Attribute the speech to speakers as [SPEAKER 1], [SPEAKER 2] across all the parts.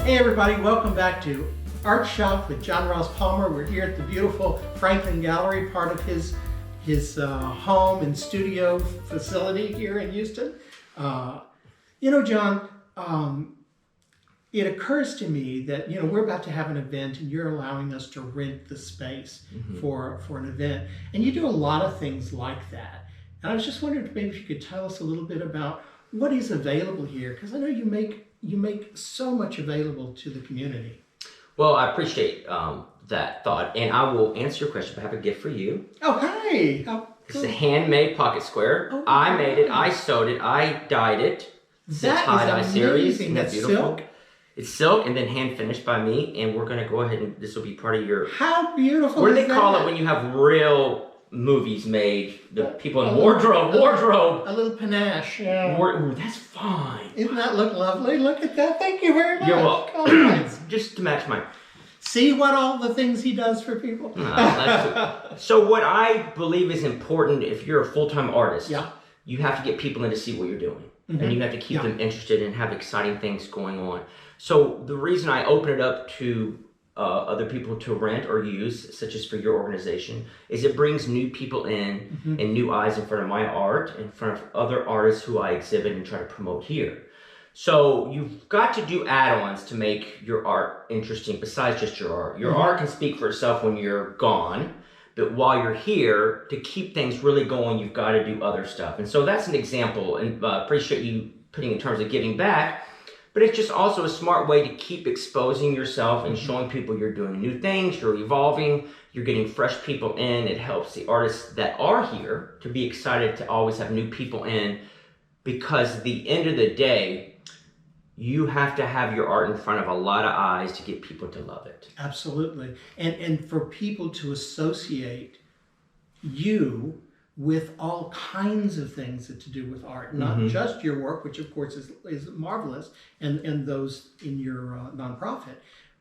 [SPEAKER 1] Hey everybody, welcome back to Art Shop with John Ross Palmer. We're here at the beautiful Franklin Gallery, part of his home and studio facility here in Houston. John, it occurs to me that we're about to have an event and you're allowing us to rent the space for an event, and you do a lot of things like that. And I was just wondering if maybe you could tell us a little bit about what is available here, because I know you make so much available to the community.
[SPEAKER 2] Well, I appreciate that thought, and I will answer your question. But I have a gift for you.
[SPEAKER 1] Oh, hey!
[SPEAKER 2] It's a handmade pocket square.
[SPEAKER 1] Oh,
[SPEAKER 2] I made it. I sewed it. I dyed it. It's a tie-dye series. Isn't that beautiful?
[SPEAKER 1] Silk?
[SPEAKER 2] It's silk and then hand finished by me, and we're going to go ahead and this will be part of your...
[SPEAKER 1] How beautiful!
[SPEAKER 2] What do they call it when you have real movies made? The people in wardrobe.
[SPEAKER 1] A little panache. Yeah.
[SPEAKER 2] Ooh, that's fine.
[SPEAKER 1] Isn't that look lovely? Look at that. Thank you very much.
[SPEAKER 2] You're welcome.
[SPEAKER 1] Oh, nice.
[SPEAKER 2] Just to match mine.
[SPEAKER 1] See what all the things he does for people.
[SPEAKER 2] So what I believe is important if you're a full-time artist,
[SPEAKER 1] yeah,
[SPEAKER 2] you have to get people in to see what you're doing. And you have to keep them interested and have exciting things going on. So the reason I open it up to other people to rent or use, such as for your organization, is it brings new people in and new eyes in front of my art, in front of other artists who I exhibit and try to promote here. So you've got to do add-ons to make your art interesting besides just your art. Your art can speak for itself when you're gone, but while you're here, to keep things really going, you've got to do other stuff. And so that's an example, and I appreciate you putting in terms of giving back, but it's just also a smart way to keep exposing yourself and showing people you're doing new things, you're evolving, you're getting fresh people in. It helps the artists that are here to be excited to always have new people in, because at the end of the day, you have to have your art in front of a lot of eyes to get people to love it.
[SPEAKER 1] Absolutely. And for people to associate you with all kinds of things that to do with art, not just your work, which of course is marvelous, and those in your nonprofit,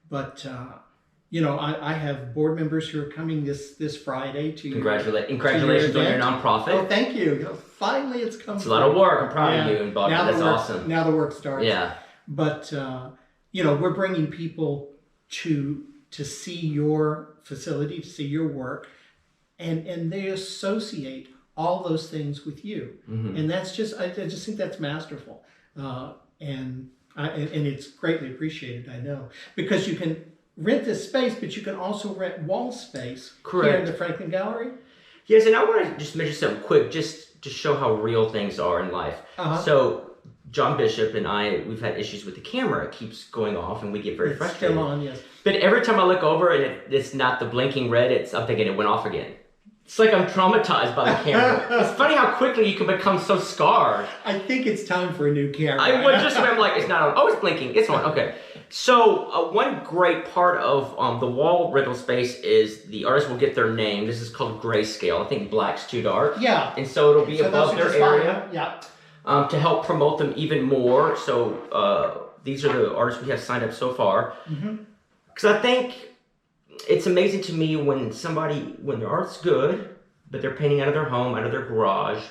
[SPEAKER 1] but I have board members who are coming this Friday to
[SPEAKER 2] Congratulations on your nonprofit.
[SPEAKER 1] Oh, thank you. Finally, it's come.
[SPEAKER 2] It's a lot of work. I'm proud of you, and Bob. That's awesome.
[SPEAKER 1] Now the work starts.
[SPEAKER 2] Yeah.
[SPEAKER 1] But we're bringing people to see your facility, to see your work, and they associate all those things with you, and that's just I just think that's masterful, and it's greatly appreciated. I know, because you can rent this space, but you can also rent wall space here in the Franklin Gallery.
[SPEAKER 2] Yes, and I want to just mention something quick, just to show how real things are in life. So John Bishop and I, we've had issues with the camera. It keeps going off and we get very frustrated.
[SPEAKER 1] Still on, yes.
[SPEAKER 2] But every time I look over and it's not the blinking red, I'm thinking it went off again. It's like I'm traumatized by the camera. It's funny how quickly you can become so scarred.
[SPEAKER 1] I think it's time for a new camera.
[SPEAKER 2] I'm like, it's not on. Oh, it's blinking. It's on. Okay. So one great part of the wall rental space is the artist will get their name. This is called grayscale. I think black's too dark.
[SPEAKER 1] Yeah.
[SPEAKER 2] And so it'll be above their area.
[SPEAKER 1] Yeah.
[SPEAKER 2] To help promote them even more. So these are the artists we have signed up so far. Because I think it's amazing to me when their art's good, but they're painting out of their home, out of their garage,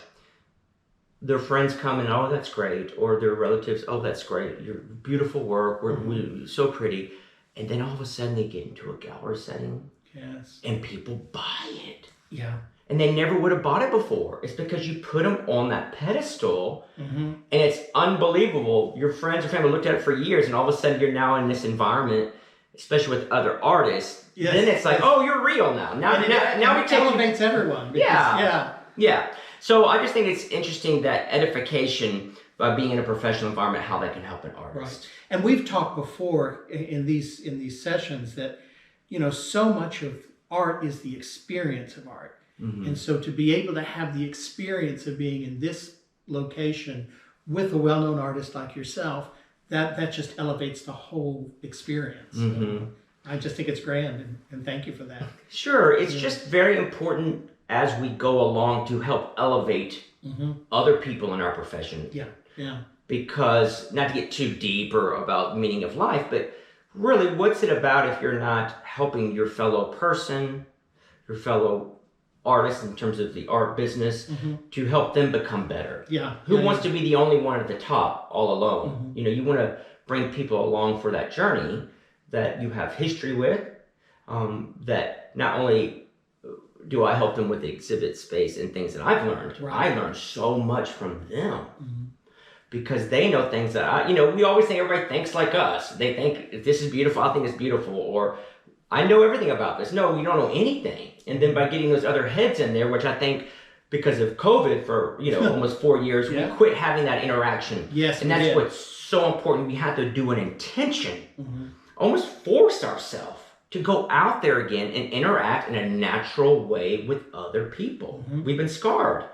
[SPEAKER 2] their friends come and, oh, that's great. Or their relatives, oh, that's great. Your beautiful work, we're so pretty. And then all of a sudden they get into a gallery setting.
[SPEAKER 1] Yes.
[SPEAKER 2] And people buy it.
[SPEAKER 1] Yeah.
[SPEAKER 2] And they never would have bought it before. It's because you put them on that pedestal, and it's unbelievable. Your friends or family looked at it for years, and all of a sudden you're now in this environment, especially with other artists.
[SPEAKER 1] Yes.
[SPEAKER 2] Then it's like, oh, you're real now. Now
[SPEAKER 1] it elevates everyone. Because,
[SPEAKER 2] yeah. So I just think it's interesting that edification by being in a professional environment, how that can help an artist.
[SPEAKER 1] Right. And we've talked before in these sessions that so much of art is the experience of art. And so to be able to have the experience of being in this location with a well-known artist like yourself, that just elevates the whole experience. I just think it's grand, and thank you for that.
[SPEAKER 2] Sure, it's just very important as we go along to help elevate other people in our profession.
[SPEAKER 1] Yeah.
[SPEAKER 2] Because, not to get too deep or about the meaning of life, but really, what's it about if you're not helping your fellow person, your fellow artists in terms of the art business, to help them become better? Who wants to be the only one at the top all alone? You want to bring people along for that journey that you have history with, that not only do I help them with the exhibit space and things that I've learned,
[SPEAKER 1] Right.
[SPEAKER 2] I learned so much from them. Because they know things that we always think everybody thinks like us. They think if this is beautiful, I think it's beautiful, or I know everything about this. No, you don't know anything. And then by getting those other heads in there, which I think because of COVID for almost 4 years,
[SPEAKER 1] Yeah.
[SPEAKER 2] we quit having that interaction.
[SPEAKER 1] Yes,
[SPEAKER 2] and
[SPEAKER 1] we
[SPEAKER 2] that's
[SPEAKER 1] did.
[SPEAKER 2] what's so important. We have to do an intention, almost force ourselves to go out there again and interact in a natural way with other people. We've been scarred,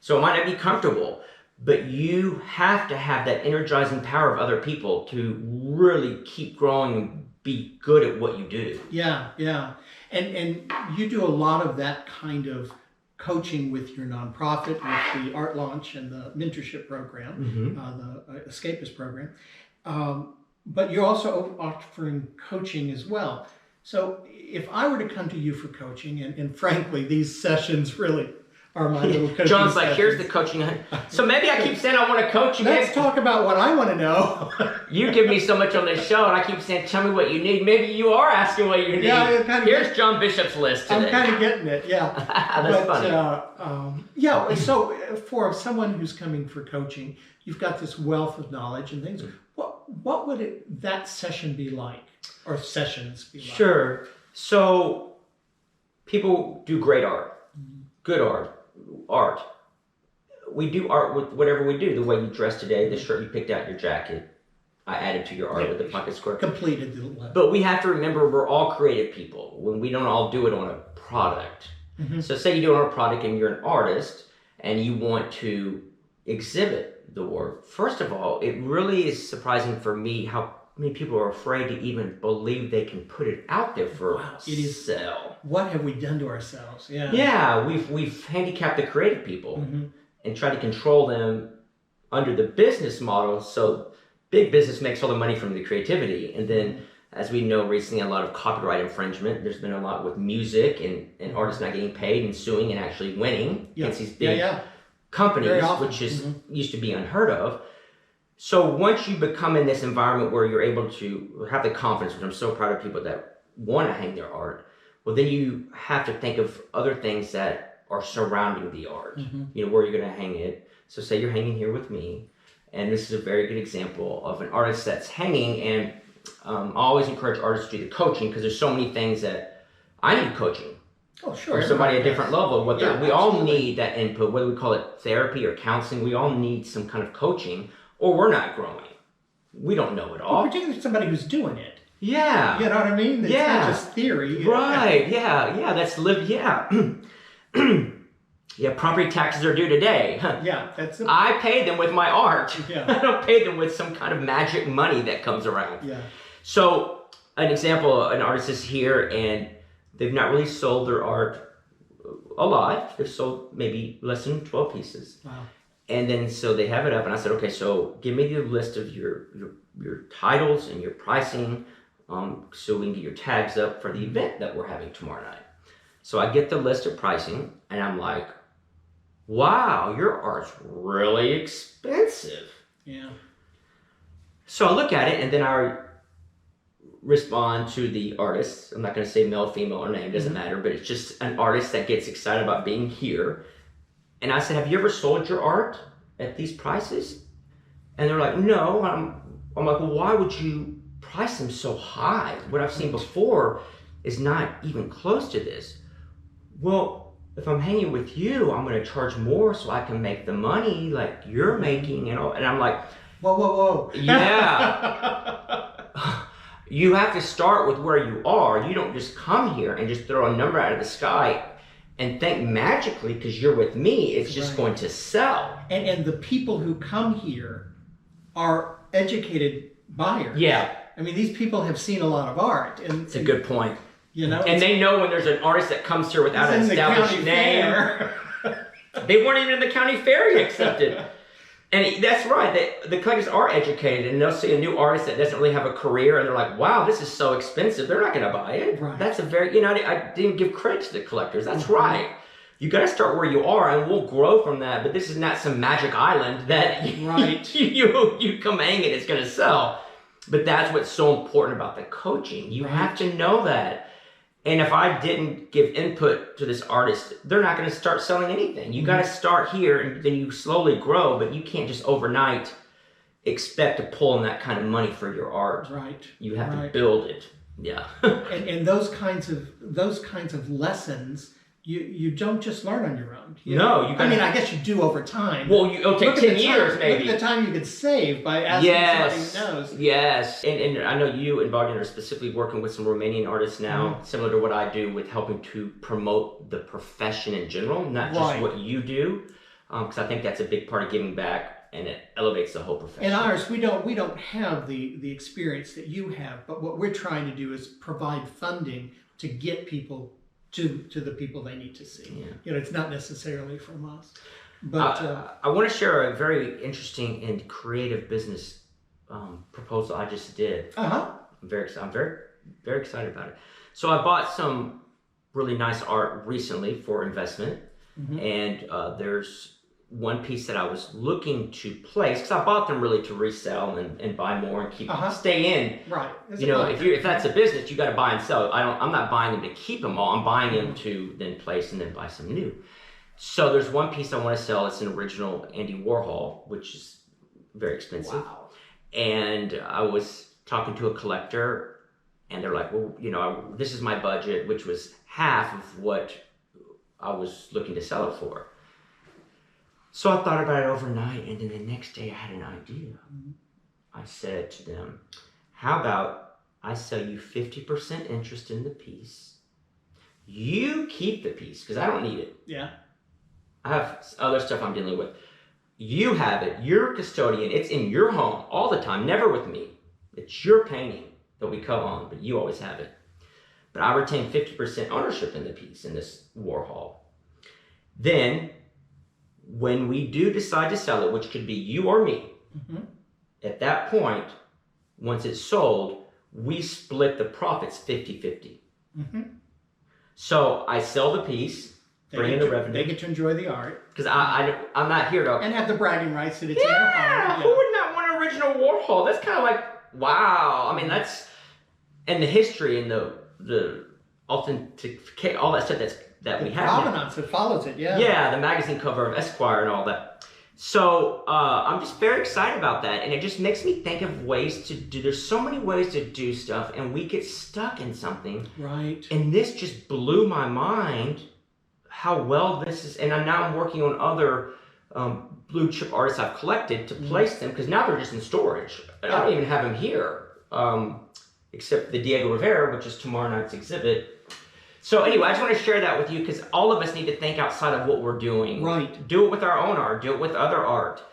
[SPEAKER 2] so it might not be comfortable. But you have to have that energizing power of other people to really keep growing and be good at what you do.
[SPEAKER 1] Yeah, yeah. And you do a lot of that kind of coaching with your nonprofit, with the art launch and the mentorship program, the Escapist program. But you're also offering coaching as well. So if I were to come to you for coaching, and frankly, these sessions really are my little coaching
[SPEAKER 2] John's like,
[SPEAKER 1] sessions.
[SPEAKER 2] here's the coaching. So maybe I keep saying I want to coach you.
[SPEAKER 1] Let's talk about what I want to know.
[SPEAKER 2] You give me so much on this show, and I keep saying, tell me what you need. Maybe you are asking what you need.
[SPEAKER 1] Yeah, kind of
[SPEAKER 2] Here's John Bishop's list today.
[SPEAKER 1] I'm kind of getting it, yeah.
[SPEAKER 2] That's funny.
[SPEAKER 1] Yeah, so for someone who's coming for coaching, you've got this wealth of knowledge and things. What would that session be like, or sessions be like?
[SPEAKER 2] Sure. So people do great art, good art. We do art with whatever we do. The way you dress today, the shirt you picked out, your jacket, I added to your art with the pocket square.
[SPEAKER 1] Completed the level.
[SPEAKER 2] But we have to remember we're all creative people. When we don't all do it on a product. So say you do it on a product and you're an artist and you want to exhibit the work. First of all, it really is surprising for me how many people are afraid to even believe they can put it out there for sale.
[SPEAKER 1] What have we done to ourselves? Yeah.
[SPEAKER 2] Yeah, we've handicapped the creative people and tried to control them under the business model. So big business makes all the money from the creativity. And then, as we know recently, a lot of copyright infringement. There's been a lot with music and artists not getting paid and suing and actually winning against these big companies, which used to be unheard of. So once you become in this environment where you're able to have the confidence, which I'm so proud of people that want to hang their art, well, then you have to think of other things that are surrounding the art, where you're going to hang it. So say you're hanging here with me, and this is a very good example of an artist that's hanging, and I always encourage artists to do the coaching because there's so many things that I need coaching.
[SPEAKER 1] Oh, sure.
[SPEAKER 2] Or somebody at a different level. We all need that input, whether we call it therapy or counseling. We all need some kind of coaching, or we're not growing. We don't know it all.
[SPEAKER 1] Particularly somebody who's doing it.
[SPEAKER 2] Yeah.
[SPEAKER 1] You know what I mean? It's not just theory.
[SPEAKER 2] Right. Yeah. That's live. Yeah. Yeah. Property taxes are due today.
[SPEAKER 1] Yeah. That's it.
[SPEAKER 2] I pay them with my art.
[SPEAKER 1] Yeah.
[SPEAKER 2] I don't pay them with some kind of magic money that comes around.
[SPEAKER 1] Yeah.
[SPEAKER 2] So an example, an artist is here and they've not really sold their art a lot. They've sold maybe less than 12 pieces.
[SPEAKER 1] Wow.
[SPEAKER 2] And then so they have it up and I said, okay, so give me the list of your titles and your pricing so we can get your tags up for the event that we're having tomorrow night. So I get the list of pricing and I'm like, wow, your art's really expensive.
[SPEAKER 1] Yeah.
[SPEAKER 2] So I look at it and then I respond to the artist. I'm not going to say male, female, or name, doesn't matter, but it's just an artist that gets excited about being here. And I said, have you ever sold your art at these prices? And they're like, no. I'm like, well, why would you price them so high? What I've seen before is not even close to this. Well, if I'm hanging with you, I'm going to charge more so I can make the money like you're making. And I'm like,
[SPEAKER 1] whoa.
[SPEAKER 2] Yeah. You have to start with where you are. You don't just come here and just throw a number out of the sky and think magically because you're with me, it's just going to sell.
[SPEAKER 1] And the people who come here are educated buyers.
[SPEAKER 2] Yeah.
[SPEAKER 1] I mean, these people have seen a lot of art. And
[SPEAKER 2] it's a good point.
[SPEAKER 1] You know,
[SPEAKER 2] and they know when there's an artist that comes here without an established name. They weren't even in the county fair yet accepted. And that's right. The collectors are educated, and they'll see a new artist that doesn't really have a career, and they're like, "Wow, this is so expensive. They're not going to buy it."
[SPEAKER 1] Right.
[SPEAKER 2] That's a very, I didn't give credit to the collectors. That's right. You got to start where you are, and we'll grow from that. But this is not some magic island that you come hang it, it's going to sell. But that's what's so important about the coaching. You have to know that. And if I didn't give input to this artist, they're not going to start selling anything. You got to start here, and then you slowly grow, but you can't just overnight expect to pull in that kind of money for your art.
[SPEAKER 1] Right.
[SPEAKER 2] You have to build it. Yeah.
[SPEAKER 1] and those kinds of lessons you don't just learn on your own. I guess you do over time.
[SPEAKER 2] Well, it'll take 10 years maybe.
[SPEAKER 1] Look at the time you could save by asking somebody who knows.
[SPEAKER 2] Yes. And I know you and Bogdan are specifically working with some Romanian artists now, similar to what I do with helping to promote the profession in general, not just what you do, because I think that's a big part of giving back. And it elevates the whole profession.
[SPEAKER 1] And ours, we don't have the experience that you have, but what we're trying to do is provide funding to get people to the people they need to see. Yeah. It's not necessarily from us. But
[SPEAKER 2] I want to share a very interesting and creative business proposal I just did. I'm very excited about it. So I bought some really nice art recently for investment, and there's one piece that I was looking to place, because I bought them really to resell and buy more and keep stay in.
[SPEAKER 1] Right.
[SPEAKER 2] If that's a business, you got to buy and sell. I'm not buying them to keep them all. I'm buying them to then place and then buy some new. So there's one piece I want to sell. It's an original Andy Warhol, which is very expensive.
[SPEAKER 1] Wow.
[SPEAKER 2] And I was talking to a collector, and they're like, well, this is my budget, which was half of what I was looking to sell it for. So I thought about it overnight, and then the next day I had an idea. I said to them, how about I sell you 50% interest in the piece? You keep the piece, because I don't need it.
[SPEAKER 1] Yeah.
[SPEAKER 2] I have other stuff I'm dealing with. You have it. You're a custodian. It's in your home all the time, never with me. It's your painting that we cut on, but you always have it. But I retain 50% ownership in the piece, in this Warhol. Then, when we do decide to sell it, which could be you or me, at that point, once it's sold, we split the profits 50-50. So I sell the piece, bring in the revenue.
[SPEAKER 1] They get to enjoy the art.
[SPEAKER 2] Because I'm not here to...
[SPEAKER 1] And have the bragging rights that it's in their home.
[SPEAKER 2] Who would not want an original Warhol? That's kind of like, wow. I mean, that's... And the history and the authentic... All that stuff that we have
[SPEAKER 1] provenance that follows it,
[SPEAKER 2] Yeah, the magazine cover of Esquire and all that. So I'm just very excited about that, and it just makes me think of ways to do. There's so many ways to do stuff, and we get stuck in something.
[SPEAKER 1] Right.
[SPEAKER 2] And this just blew my mind how well this is. And now I'm working on other blue chip artists I've collected to place them, because now they're just in storage. I don't even have them here, except the Diego Rivera, which is tomorrow night's exhibit. So anyway, I just want to share that with you, because all of us need to think outside of what we're doing.
[SPEAKER 1] Right.
[SPEAKER 2] Do it with our own art. Do it with other art.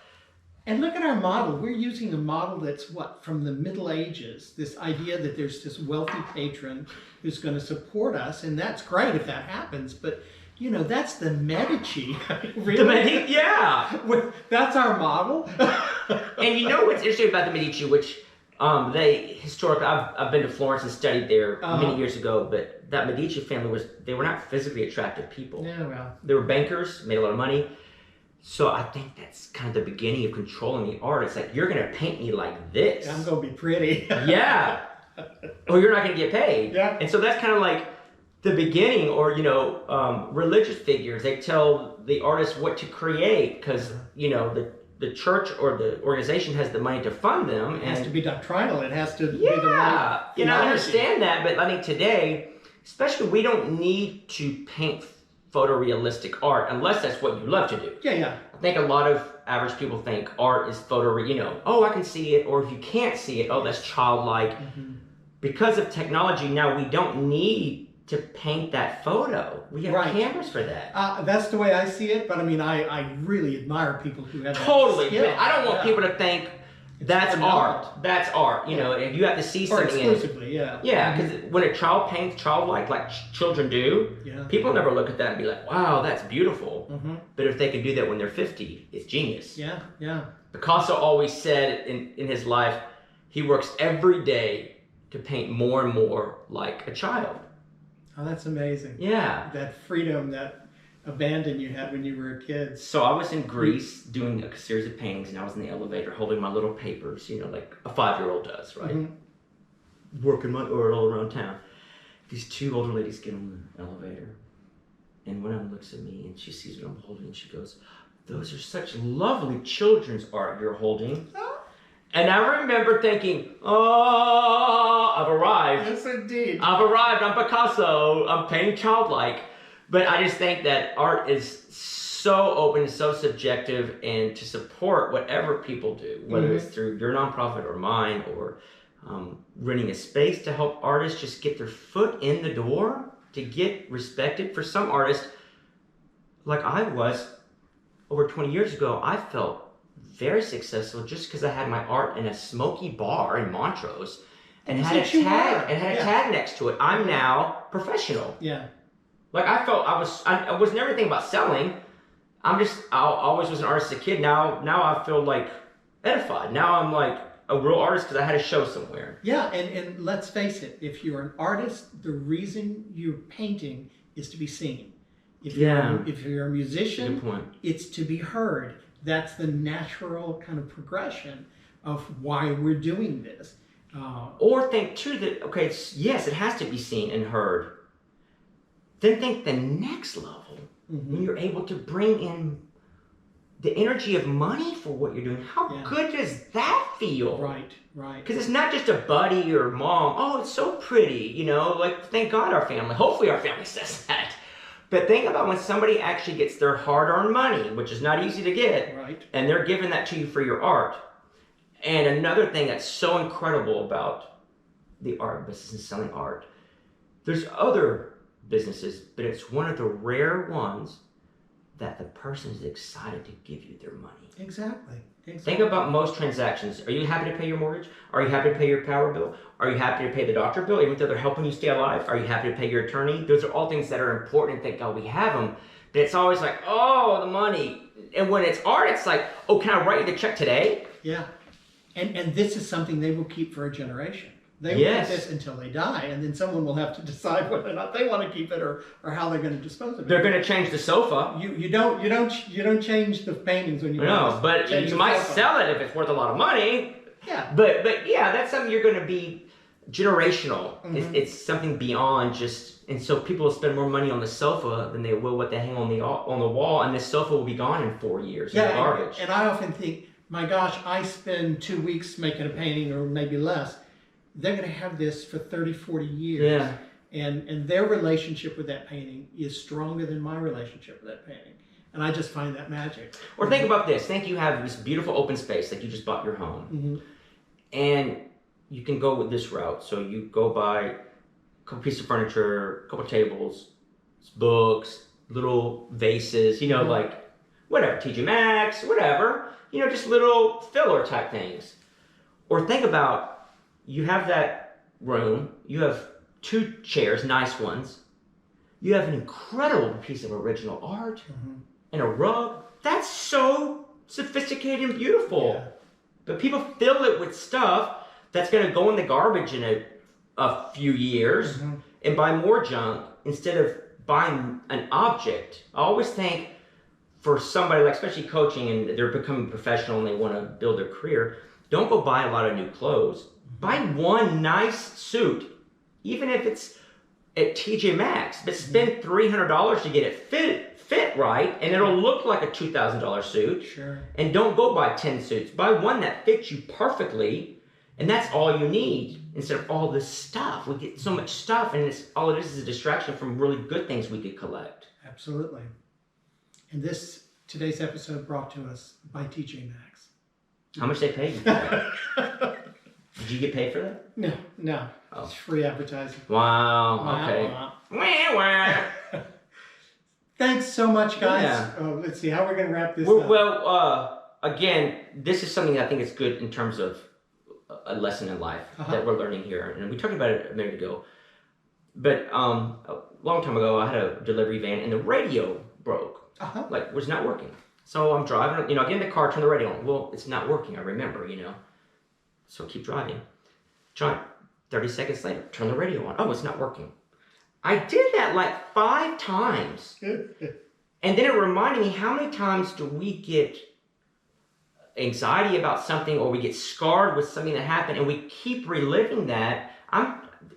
[SPEAKER 1] And look at our model. We're using a model that's from the Middle Ages. This idea that there's this wealthy patron who's going to support us, and that's great if that happens. But that's the Medici. Really?
[SPEAKER 2] Yeah.
[SPEAKER 1] That's our model.
[SPEAKER 2] And what's interesting about the Medici, which they historically, I've been to Florence and studied there many years ago, but that Medici family they were not physically attractive people.
[SPEAKER 1] Yeah, well.
[SPEAKER 2] They were bankers, made a lot of money. So I think that's kind of the beginning of controlling the art. It's like, you're going to paint me like this.
[SPEAKER 1] I'm going to be pretty.
[SPEAKER 2] Yeah. Or you're not going to get paid.
[SPEAKER 1] Yeah.
[SPEAKER 2] And so that's kind of like the beginning, or, religious figures. They tell the artist what to create, because, the church or the organization has the money to fund them.
[SPEAKER 1] It has to be doctrinal. It has to be the
[SPEAKER 2] right.
[SPEAKER 1] theology.
[SPEAKER 2] I understand that, but I mean, today, especially, we don't need to paint photorealistic art unless that's what you love to do.
[SPEAKER 1] Yeah.
[SPEAKER 2] I think a lot of average people think art is I can see it, or if you can't see it, that's childlike. Because of technology now, we don't need to paint that photo. We have cameras for that.
[SPEAKER 1] That's the way I see it, but I mean, I really admire people who have
[SPEAKER 2] totally.
[SPEAKER 1] that skill.
[SPEAKER 2] I don't want people to think that's art. That's art. If you have to see something.
[SPEAKER 1] Or exclusively, yeah.
[SPEAKER 2] Yeah, because when a child paints childlike, like children do, people never look at that and be like, wow, that's beautiful. But if they can do that when they're 50, it's genius.
[SPEAKER 1] Yeah.
[SPEAKER 2] Picasso always said in his life, he works every day to paint more and more like a child.
[SPEAKER 1] Oh, that's amazing.
[SPEAKER 2] Yeah.
[SPEAKER 1] That freedom, that abandon you had when you were a kid.
[SPEAKER 2] So I was in Greece doing a series of paintings, and I was in the elevator holding my little papers, like a 5-year-old does, right?
[SPEAKER 1] Mm-hmm.
[SPEAKER 2] Working my oil all around town. These two older ladies get on the elevator, and one of them looks at me, and she sees what I'm holding, and she goes, "Those are such lovely children's art you're holding." And I remember thinking, oh, I've arrived.
[SPEAKER 1] Yes, indeed.
[SPEAKER 2] I've arrived. I'm Picasso. I'm painting childlike. But I just think that art is so open, so subjective, and to support whatever people do, whether it's through your nonprofit or mine, or renting a space to help artists just get their foot in the door, to get respected. For some artists, like I was over 20 years ago, I felt very successful just because I had my art in a smoky bar in Montrose and had a tag next to it. I'm now professional.
[SPEAKER 1] Yeah.
[SPEAKER 2] Like I felt I was never thinking about selling. I always was an artist as a kid. Now I feel like edified. Now I'm like a real artist because I had a show somewhere.
[SPEAKER 1] Yeah, and let's face it, if you're an artist, the reason you're painting is to be seen. If you're a musician,
[SPEAKER 2] good point.
[SPEAKER 1] It's to be heard. That's the natural kind of progression of why we're doing this.
[SPEAKER 2] Or think too that, okay, yes, it has to be seen and heard. Then think the next level, when you're able to bring in the energy of money for what you're doing. How good does that feel?
[SPEAKER 1] Right.
[SPEAKER 2] Because it's not just a buddy or mom. Oh, it's so pretty, like thank God our family, hopefully our family says that. But think about when somebody actually gets their hard-earned money, which is not easy to get, and they're giving that to you for your art. And another thing that's so incredible about the art business and selling art, there's other businesses, but it's one of the rare ones that the person is excited to give you their money.
[SPEAKER 1] Exactly.
[SPEAKER 2] Think about most transactions. Are you happy to pay your mortgage? Are you happy to pay your power bill? Are you happy to pay the doctor bill, even though they're helping you stay alive? Are you happy to pay your attorney? Those are all things that are important. Thank God we have them. But it's always like, oh, the money. And when it's art, it's like, oh, can I write you the check today?
[SPEAKER 1] Yeah. And this is something they will keep for a generation. They will keep this until they die, and then someone will have to decide whether or not they want to keep it or how they're going to dispose of it.
[SPEAKER 2] They're going to change the sofa.
[SPEAKER 1] You don't change the paintings when you
[SPEAKER 2] no, but you might sell it if it's worth a lot of money.
[SPEAKER 1] Yeah.
[SPEAKER 2] But yeah, that's something you're going to be generational. It's something beyond just, and so people will spend more money on the sofa than they will what they hang on the wall, and this sofa will be gone in 4 years.
[SPEAKER 1] Yeah,
[SPEAKER 2] in garbage.
[SPEAKER 1] And I often think, my gosh, I spend 2 weeks making a painting or maybe less. They're going to have this for 30, 40 years.
[SPEAKER 2] Yeah.
[SPEAKER 1] And their relationship with that painting is stronger than my relationship with that painting. And I just find that magic.
[SPEAKER 2] Or think about this. Think you have this beautiful open space, like you just bought your home. And you can go with this route. So you go buy a couple pieces of furniture, a couple tables, books, little vases, like whatever, TJ Maxx, whatever. Just little filler type things. Or think about, you have that room, you have 2 chairs, nice ones. You have an incredible piece of original art and a rug. That's so sophisticated and beautiful.
[SPEAKER 1] Yeah.
[SPEAKER 2] But people fill it with stuff that's going to go in the garbage in a few years and buy more junk instead of buying an object. I always think for somebody, like especially coaching, and they're becoming professional and they want to build their career, don't go buy a lot of new clothes. Buy one nice suit, even if it's at TJ Maxx, but spend $300 to get it fit right, and it'll look like a $2,000 suit.
[SPEAKER 1] Sure.
[SPEAKER 2] And don't go buy 10 suits. Buy one that fits you perfectly, and that's all you need instead of all this stuff. We get so much stuff, and all it is a distraction from really good things we could collect.
[SPEAKER 1] Absolutely. And today's episode brought to us by TJ Maxx.
[SPEAKER 2] How much they pay you for that? Did you get paid for that?
[SPEAKER 1] No. Oh. It's free advertising.
[SPEAKER 2] Wow. Okay. Wow.
[SPEAKER 1] Thanks so much, guys.
[SPEAKER 2] Yeah.
[SPEAKER 1] Let's see how we're going to wrap this up.
[SPEAKER 2] Well, again, this is something that I think is good in terms of a lesson in life that we're learning here. And we talked about it a minute ago. But a long time ago, I had a delivery van and the radio broke. Was not working. So I'm driving, I get in the car, turn the radio on. Well, it's not working, I remember, So keep driving. 30 seconds later, turn the radio on. Oh, it's not working. I did that like 5 times. And then it reminded me, how many times do we get anxiety about something, or we get scarred with something that happened, and we keep reliving that?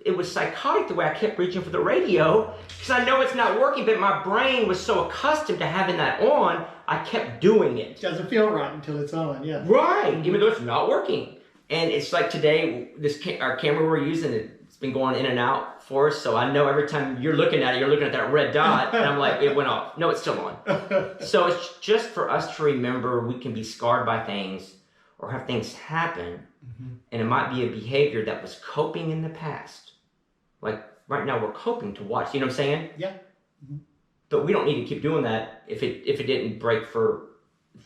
[SPEAKER 2] It was psychotic the way I kept reaching for the radio, because I know it's not working, but my brain was so accustomed to having that on, I kept doing it.
[SPEAKER 1] Doesn't feel right until it's on, yeah.
[SPEAKER 2] Right, even though it's not working. And it's like today, our camera we're using, it's been going in and out for us, so I know every time you're looking at it, you're looking at that red dot, and I'm like, it went off. No, it's still on. So it's just for us to remember we can be scarred by things or have things happen, and it might be a behavior that was coping in the past. Like right now, we're coping to watch. You know what I'm saying?
[SPEAKER 1] Yeah.
[SPEAKER 2] But we don't need to keep doing that if it didn't break for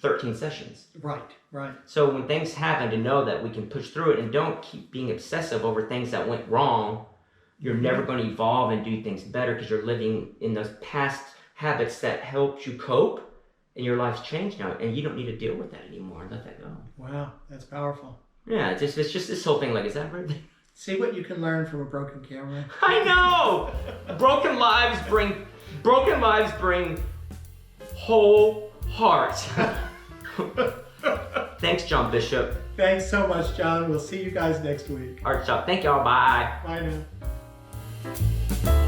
[SPEAKER 2] 13 sessions.
[SPEAKER 1] Right, right.
[SPEAKER 2] So when things happen, to know that we can push through it and don't keep being obsessive over things that went wrong. You're never going to evolve and do things better because you're living in those past habits that helped you cope, and your life's changed now, and you don't need to deal with that anymore. Let that go.
[SPEAKER 1] Wow, that's powerful.
[SPEAKER 2] Yeah, it's just this whole thing. Like, is that right?
[SPEAKER 1] See what you can learn from a broken camera.
[SPEAKER 2] I know. Broken lives bring whole hearts. Thanks, John Bishop.
[SPEAKER 1] Thanks so much, John. We'll see you guys next week.
[SPEAKER 2] Art Shop. Thank y'all. Bye.
[SPEAKER 1] Bye now.